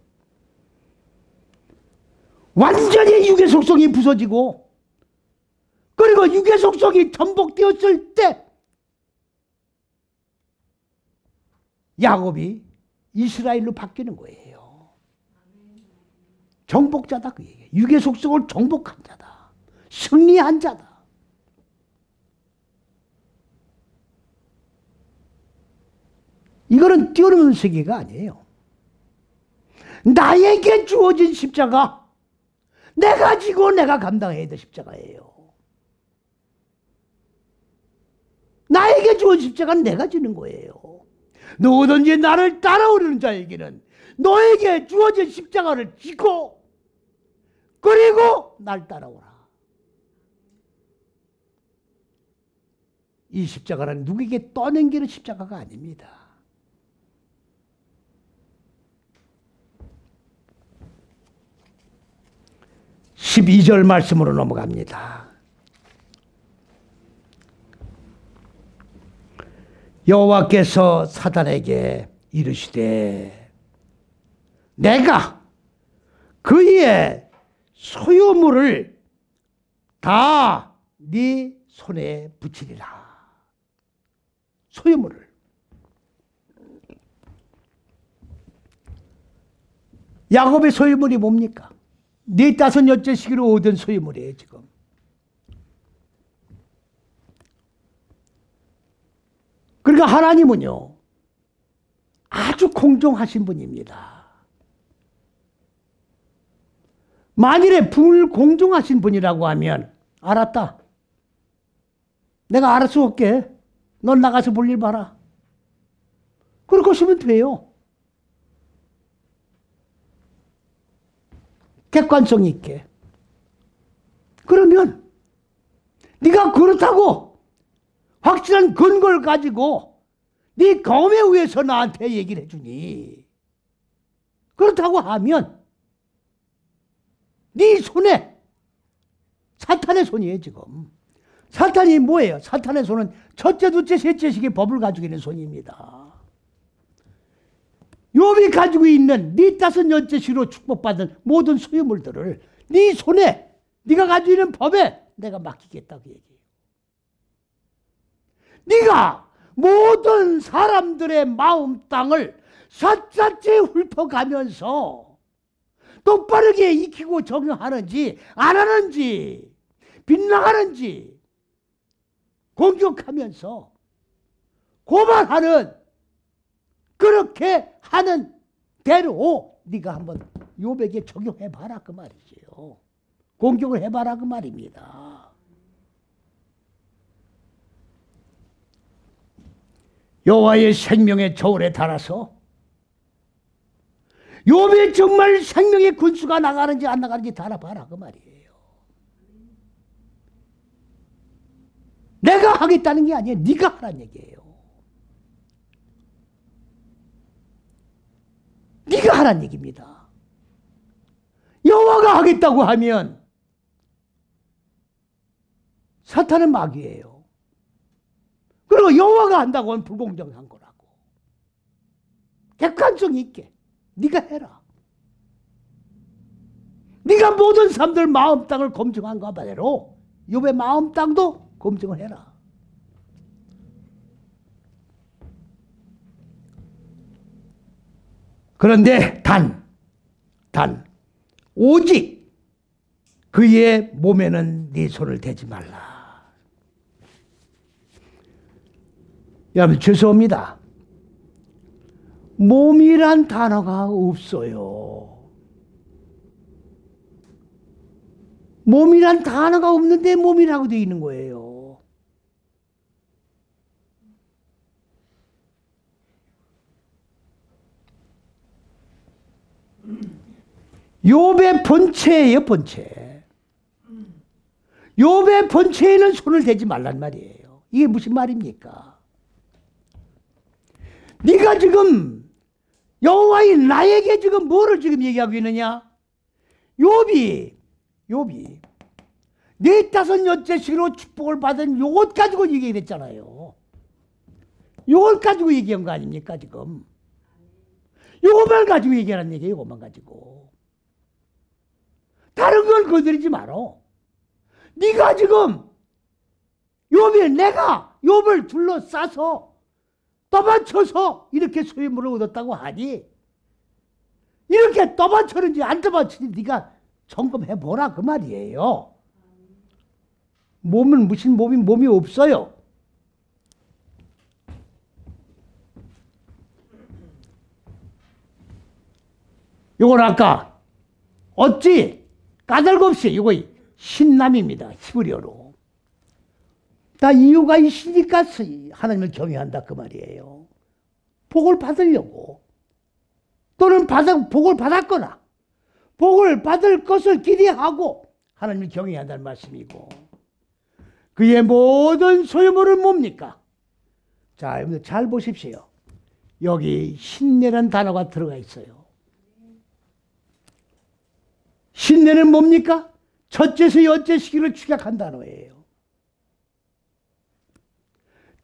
완전히 육의 속성이 부서지고, 그리고 육의 속성이 전복되었을 때 야곱이 이스라엘로 바뀌는 거예요. 정복자다 그 얘기예요. 육의 속성을 정복한 자다. 승리한 자다. 이거는 뛰어넘는 세계가 아니에요. 나에게 주어진 십자가, 내가 지고 내가 감당해야 될 십자가예요. 나에게 주어진 십자가는 내가 지는 거예요. 누구든지 나를 따라오려는 자에게는 너에게 주어진 십자가를 지고 그리고 날 따라오라. 이 십자가는 누구에게 떠넘기는 십자가가 아닙니다. 12절 말씀으로 넘어갑니다. 여호와께서 사단에게 이르시되 내가 그의 소유물을 다 네 손에 붙이리라. 소유물을. 야곱의 소유물이 뭡니까? 45년째 시기로 얻은 소유물이에요 지금. 그러니까 하나님은요 아주 공정하신 분입니다. 만일에 불공정하신 분이라고 하면 알았다. 내가 알아서 올게. 넌 나가서 볼일 봐라. 그럴 것이면 돼요. 객관성 있게. 그러면 네가 그렇다고 확실한 근거를 가지고 네 경험에 의해서 나한테 얘기를 해주니 그렇다고 하면 네 손에 사탄의 손이에요 지금. 사탄이 뭐예요? 사탄의 손은 첫째, 둘째, 셋째식의 법을 가지고 있는 손입니다. 욥이 가지고 있는 네 5년째식으로 축복받은 모든 소유물들을 네 손에 네가 가지고 있는 법에 내가 맡기겠다고 얘기해요. 네가 모든 사람들의 마음 땅을 샅샅이 훑어가면서 똑바르게 익히고 적용하는지 안 하는지 빗나가는지 공격하면서 고발하는 그렇게 하는 대로 네가 한번 욥에게 적용해봐라 그 말이지요. 공격을 해봐라 그 말입니다. 여호와의 생명의 저울에 달아서 욥의 정말 생명의 군수가 나가는지 안 나가는지 달아봐라 그 말이에요. 내가 하겠다는 게 아니에요. 네가 하라는 얘기예요. 네가 하라는 얘기입니다. 여호와가 하겠다고 하면 사탄은 마귀예요. 그리고 여호와가 한다고 하면 불공정한 거라고. 객관성 있게 네가 해라. 네가 모든 사람들 마음 땅을 검증한 것 바대로 욥의 마음 땅도 검증을 해라. 그런데 오직 그의 몸에는 네 손을 대지 말라. 여러분 죄송합니다. 몸이란 단어가 없어요. 몸이란 단어가 없는데 몸이라고 되어 있는 거예요. 욥의 본체예요, 본체. 욥의 본체에는 손을 대지 말란 말이에요. 이게 무슨 말입니까? 네가 지금 여호와의 나에게 지금 뭐를 지금 얘기하고 있느냐? 욥이 넷다섯 여째씩으로 축복을 받은 요것 가지고 얘기했잖아요. 요걸 가지고 얘기한 거 아닙니까 지금? 요것만 가지고 얘기하는 얘기예요. 요것만 가지고. 다른 걸 건드리지 마라. 네가 지금 내가 욥을 둘러싸서 떠받쳐서 이렇게 소유물을 얻었다고 하니 이렇게 떠받쳤는지 안 떠받쳤는지 네가 점검해 보라 그 말이에요. 몸은 무슨 몸이 없어요. 요건 아까 어찌 까닭없이 이거 신남입니다. 히브리어로. 다 이유가 있으니까 하나님을 경외한다 그 말이에요. 복을 받으려고 또는 복을 받았거나 복을 받을 것을 기대하고 하나님을 경외한다는 말씀이고 그의 모든 소유물은 뭡니까? 자, 여러분들 잘 보십시오. 여기 신내라는 단어가 들어가 있어요. 신내는 뭡니까? 첫째에서 여째 시기를 축약한 단어예요.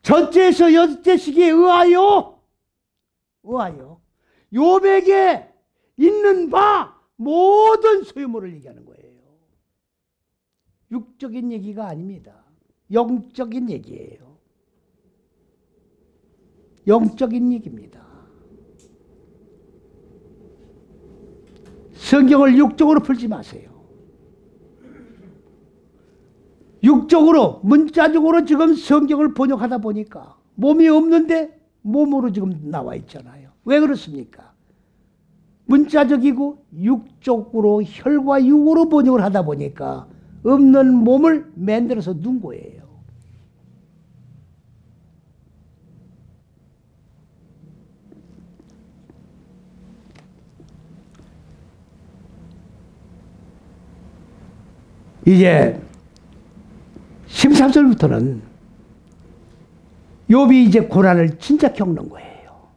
첫째에서 여째 시기에 의하여 욥에게 있는 바 모든 소유물을 얘기하는 거예요. 육적인 얘기가 아닙니다. 영적인 얘기예요. 영적인 얘기입니다. 성경을 육적으로 풀지 마세요. 육적으로 문자적으로 지금 성경을 번역하다 보니까 몸이 없는데 몸으로 지금 나와 있잖아요. 왜 그렇습니까? 문자적이고 육적으로 혈과 육으로 번역을 하다 보니까 없는 몸을 만들어서 둔 거예요. 이제 13절부터는 욥이 이제 고난을 진짜 겪는 거예요.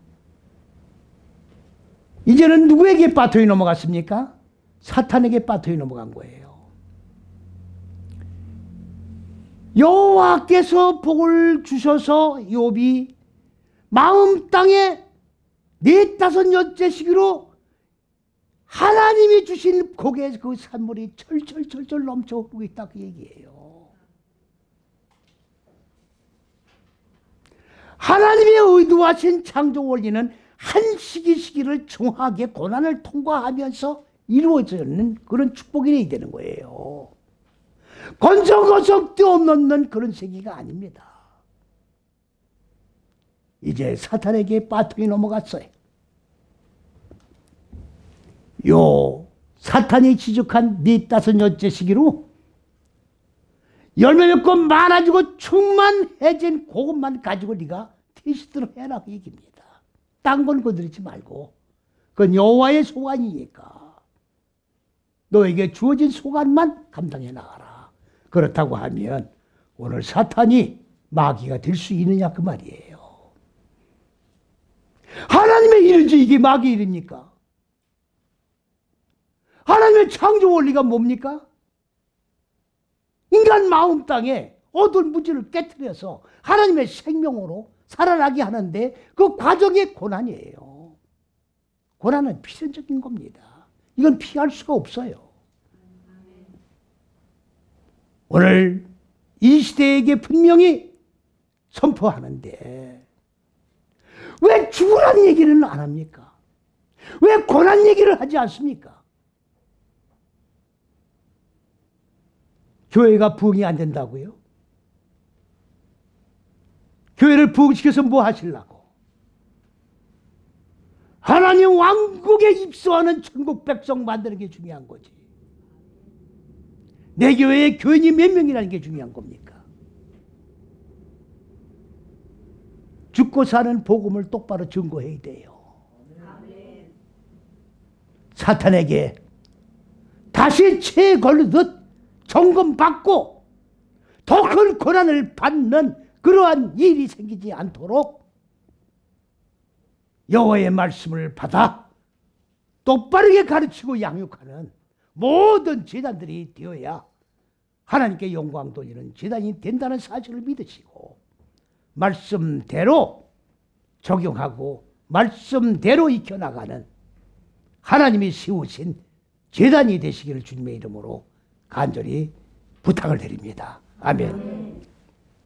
이제는 누구에게 바통이 넘어갔습니까? 사탄에게 바통이 넘어간 거예요. 여호와께서 복을 주셔서 욥이 마음 땅에 넷다섯 여째 시기로 하나님이 주신 고개에서 그 산물이 철철철철 넘쳐 흐르고 있다 그 얘기예요. 하나님의 의도하신 창조 원리는 한 시기를 정확하게 고난을 통과하면서 이루어지는 그런 축복이 되는 거예요. 건성건성 뛰어넘는 그런 세계가 아닙니다. 이제 사탄에게 바통이 넘어갔어요. 요 사탄이 지적한 넷다섯 여째 시기로 열매 맺고 많아지고 충만해진 그것만 가지고 네가 테스트를 해라 그 얘기입니다. 딴 건 건드리지 말고 그건 여호와의 소관이니까 너에게 주어진 소관만 감당해 나가라. 그렇다고 하면 오늘 사탄이 마귀가 될 수 있느냐 그 말이에요. 하나님의 일인지 이게 마귀 일입니까? 하나님의 창조 원리가 뭡니까? 인간 마음 땅에 어두운 무지를 깨트려서 하나님의 생명으로 살아나게 하는데 그 과정이 고난이에요. 고난은 필연적인 겁니다. 이건 피할 수가 없어요. 오늘 이 시대에게 분명히 선포하는데 왜 죽으라는 얘기는 안 합니까? 왜 고난 얘기를 하지 않습니까? 교회가 부흥이 안 된다고요? 교회를 부흥시켜서 뭐 하시려고? 하나님 왕국에 입소하는 천국 백성 만드는 게 중요한 거지. 내 교회에 교인이 몇 명이라는 게 중요한 겁니까? 죽고 사는 복음을 똑바로 증거해야 돼요. 사탄에게 다시 채 걸리듯 점검받고 더 큰 고난을 받는 그러한 일이 생기지 않도록 여호와의 말씀을 받아 똑바르게 가르치고 양육하는 모든 제단들이 되어야 하나님께 영광 돌리는 제단이 된다는 사실을 믿으시고 말씀대로 적용하고 말씀대로 익혀나가는 하나님이 세우신 제단이 되시기를 주님의 이름으로 간절히 부탁을 드립니다. 아멘.